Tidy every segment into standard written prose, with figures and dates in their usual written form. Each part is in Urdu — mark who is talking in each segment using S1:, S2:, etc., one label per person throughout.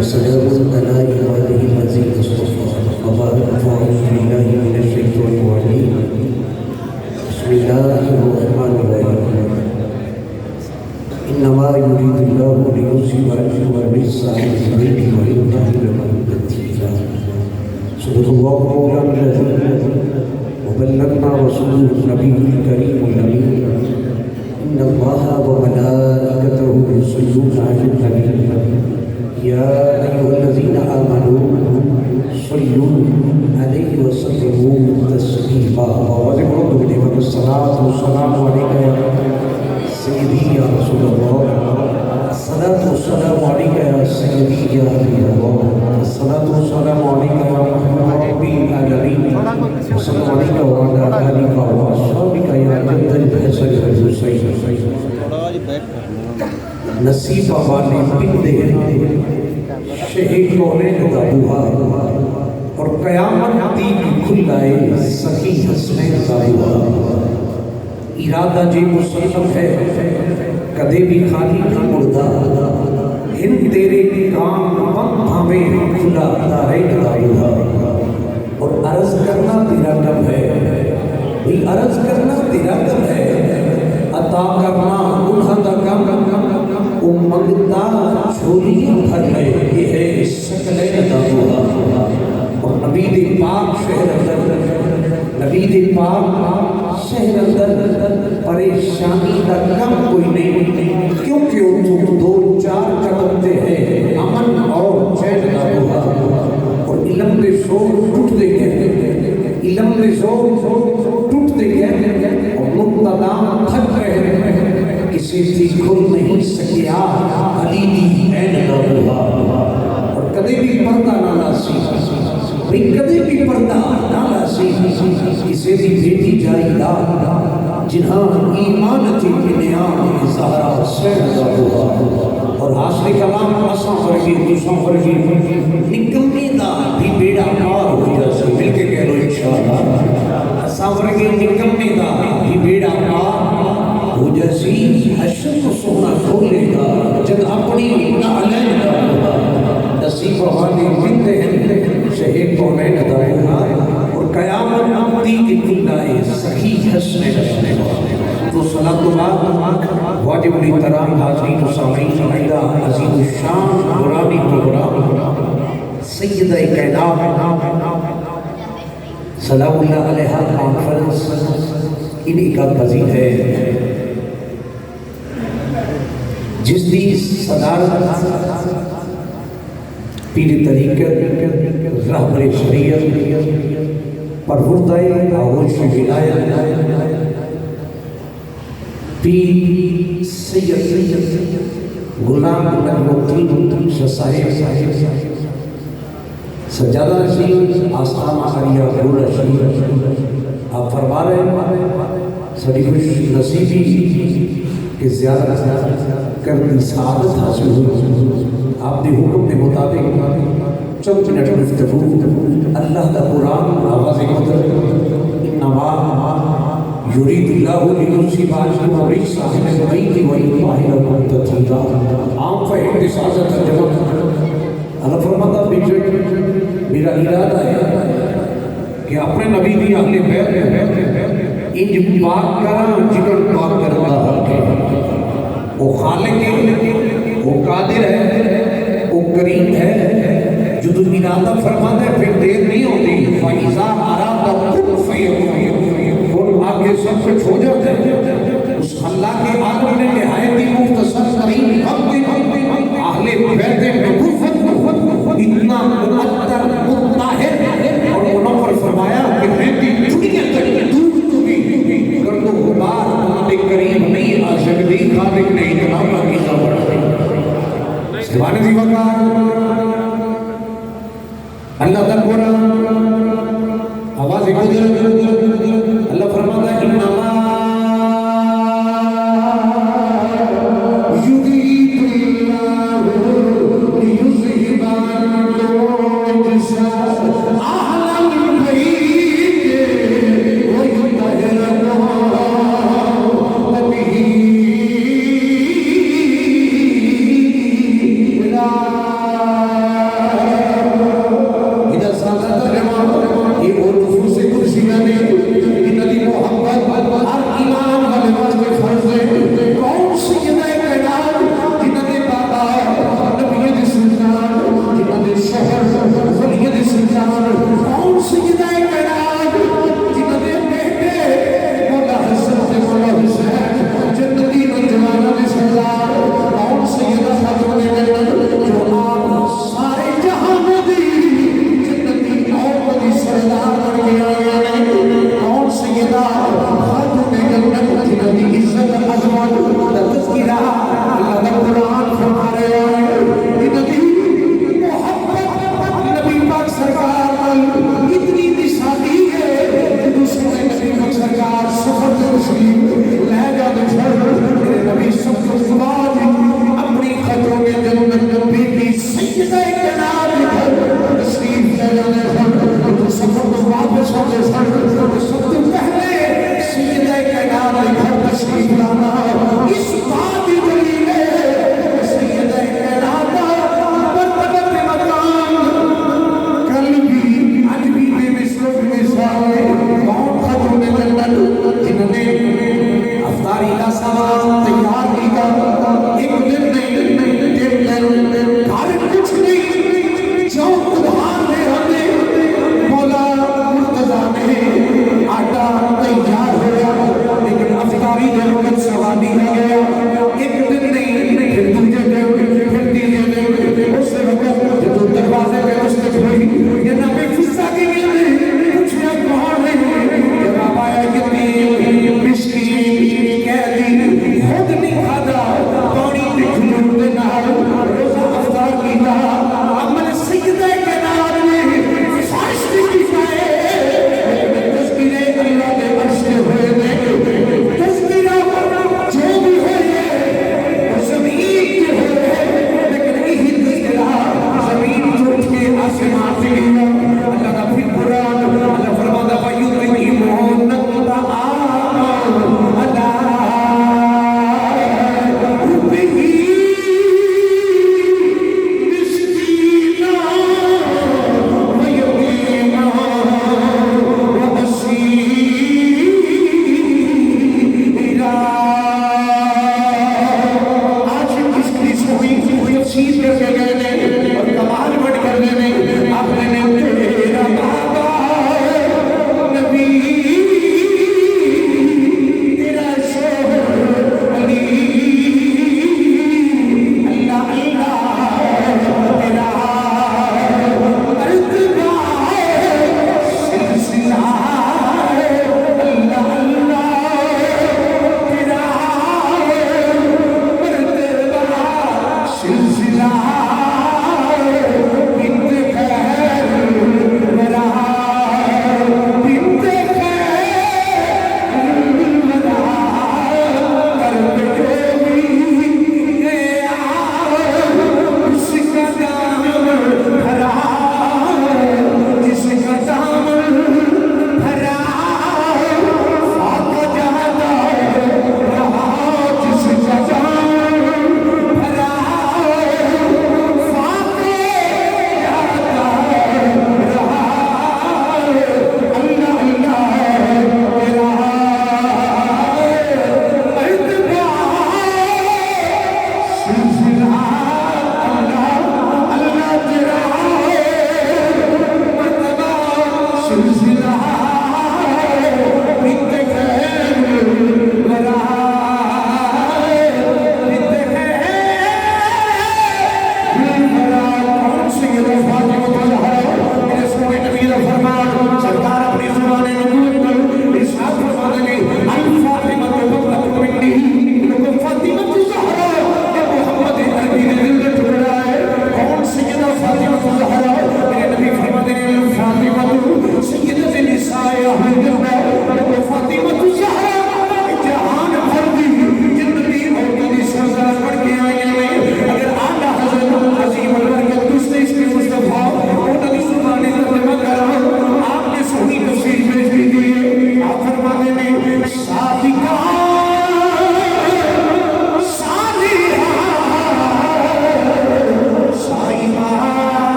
S1: وسلام على عباده الذين اصطفى وبعد فأعوذ بالله من الشيطان الرجيم بسم الله الرحمن الرحيم إنما يريد الله ليذهب عنكم الرجس أهل البيت ويطهركم تطهيرا صدق الله مولانا العظيم وبلغنا رسوله النبي الكريم الأمين إن الله وملائكته يصلون على النبي يا أيها الذين آمنوا صلوا عليه وسلموا تسليما وعليكم الصلاة والسلام عليك يا سيدي يا رسول الله الصلاة والسلام عليك يا سيدي يا حبيب الله الصلاة والسلام عليك يا محمد رب العالمين وصلى عليك وعلى آلك وأصحابك يا جد الحسن والحسين نصیب والے بندے شہید کونین دا بوہا اور قیامت دی کھلائے سخی حسنین دا بوہا ارادہ جی مسلم ہے کدے بھی خالی نہ مردہ ہن تیرے کام پم ہمیں کھلا دارے دا بوہا اور عرض کرنا تیرا کم ہے بھی عرض کرنا تیرا کم ہے عطا کرنا انہاں دا کم امگتا چھوڑی بھر لے یہ ہے شکلیں دا ہوا اور نبی دی پاک شہر اندر نبی دی پاک شہر اندر پریشانی دا کم کوئی نہیں کیونکہ وہ دو چار قدم دے ہیں امن اور چین دا ہوا اور علم دے شور ٹوٹ دے گئے علم دے شور ٹوٹ دے گئے اور مقتدام تھک رہے کسی تھی کھل نہیں سکیا علی دی این لہوہا اور کدے بھی پردہ نہ لاسی بھئی کدے بھی پردہ نہ لاسی کسی دی بیٹی جائی دا جنہاں ایمان تھی بنیان زہرہ سین لہوہا اور حاصل کلام اساں فرگی دوساں فرگی نکمی دا بھی بیڑا پار ہو جاسی مل کے کہہ لو انشاءاللہ اساں فرگی نکمی دا بھی بیڑا پار ہو جیسی حشر کو سونا کھولے گا جب اپنی نعلین کا ہوگا نصیب والے بندے ہیں شہید کونین دا ہوگا اور قیامت دی کی کلائے سخی حسن حسن تو صلاة اللہ واجب الاحترام حاضرین و سامعین عیدہ عظیم الشان قرآنی پروگرام سیدہ کائنات سلام اللہ علیہ کانفرنس انہی کا پذیر ہے جس دی صدارت پیر طریقت رہبر شریعت پروردہ آغوش ولایت پیر سید غلام نجم شاہ صاحب سجادہ رشید آستانہ عریہ گولہ شریف آپ فرما رہے ہیں سڑی خوش نصیبی کہ زیادہ کرنی سعادت حاصل ہوئی آپ نے حکم کے مطابق چند منٹ گفتگو اللہ کا قرآن آواز قدر انما یرید اللہ لیذہب عنکم الرجس اہل البیت ویطہرکم تطہیرا عام فہم سازت ترجمہ اللہ فرماتا بیٹے میرا ارادہ ہے کہ اپنے نبی کی اہل بیت انج پاک کرا جگر پاک کرتا ہے وہ خالق ہے وہ قادر ہے وہ کریم ہے جو تو ارادہ فرماتا ہے پھر دیر نہیں ہوتی فَإِذَا أَرَادَ كُنْ فَيَكُونُ اور آگے سب کچھ ہو جاتا ہے اس اللہ کے عالم نے نہایت ہی مختصر ترین وقت اہل بیت نبوت اتنا مقدر مطہر اور منور فرمایا کہ رہتی دنیا تک دور تو بھی گرد و غبار خالق کریم نہیں آ سکتی خالق نے اتنا پاکیزہ بڑھا سبحان دی وقار اللہ کا قرآن آواز قدرت اللہ فرماتا ہے انما گئے نے اور کمال بڑھ کرنے میں آپ نے تیرا بابا نبی تیرا شوہر علی اللہ اللہ تیرا مرتبہ سلسلہ اللہ اللہ تیرا مرتبہ سلسلہ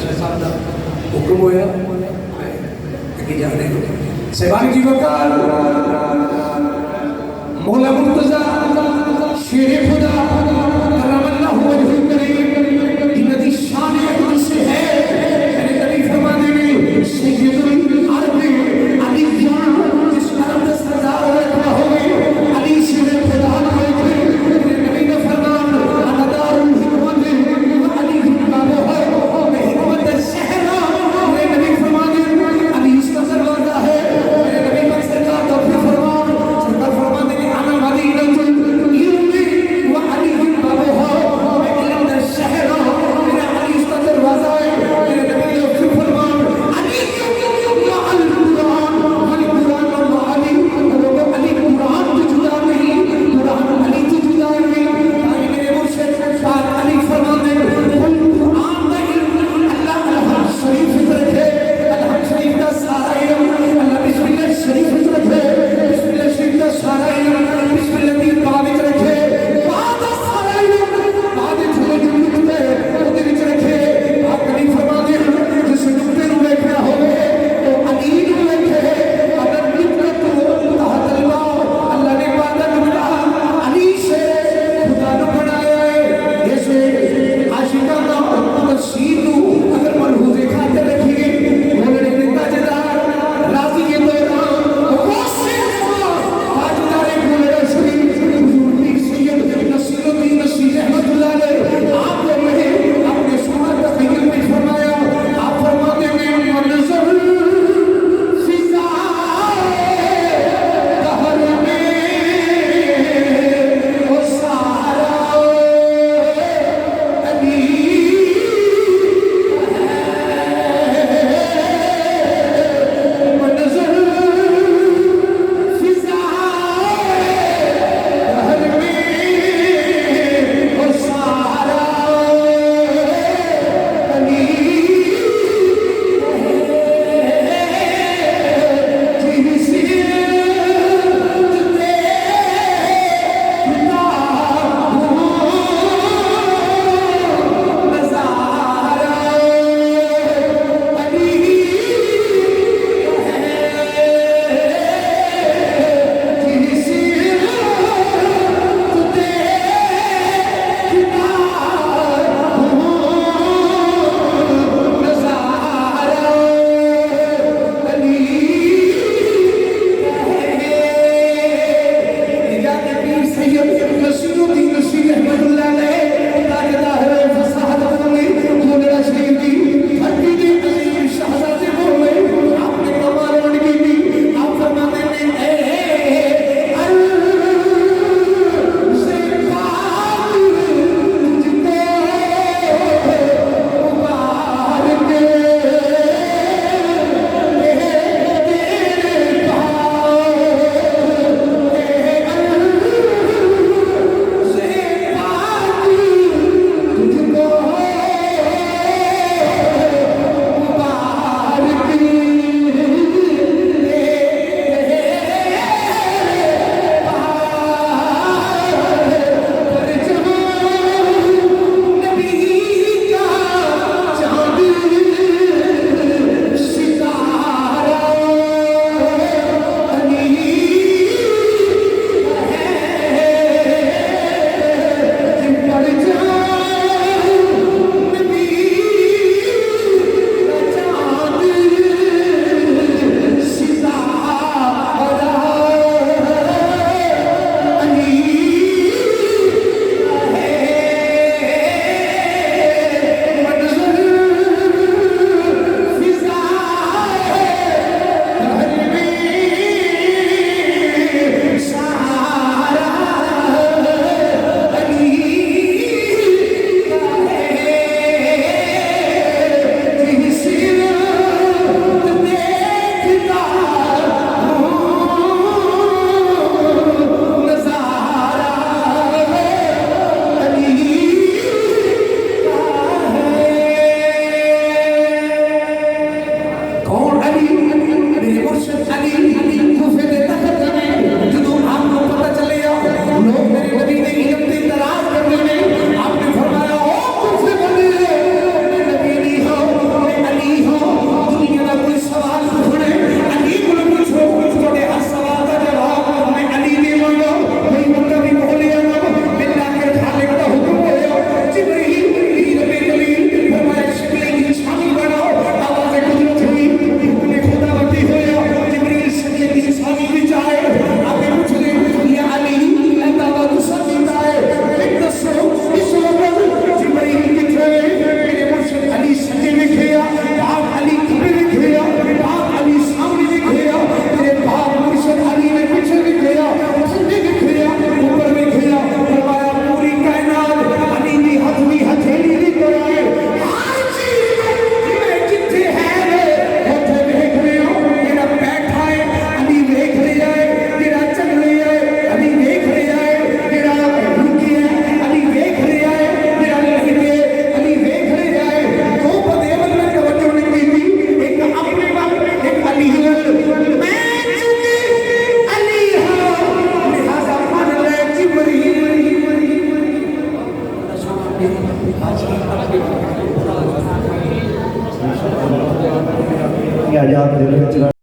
S1: صاحب دا حکم ہویا کہ جانے کو سیبانی جی وکال مولا مرتضی شیر خدا کرم اللہ وجہ کریم ان دی شان اقدس سے ہے میرے نبی فرمانے میں سید العرب علی جان جس عرب کا سردار رکھا ہوئے علی شیر خدا ہوئے میرے نبی نے فرمان اندار الحکمت علی بابو ہے میں حکمت شہرہ میرے نبی فرمانے علی اس کا سروردہ ہے میرے نبی کا سرکار تو فرمان سرکار فرمانے کہ انا مدینہ العلم وعلی
S2: ਜਾਇਦਾਦ ਦੇ ਵਿੱਚ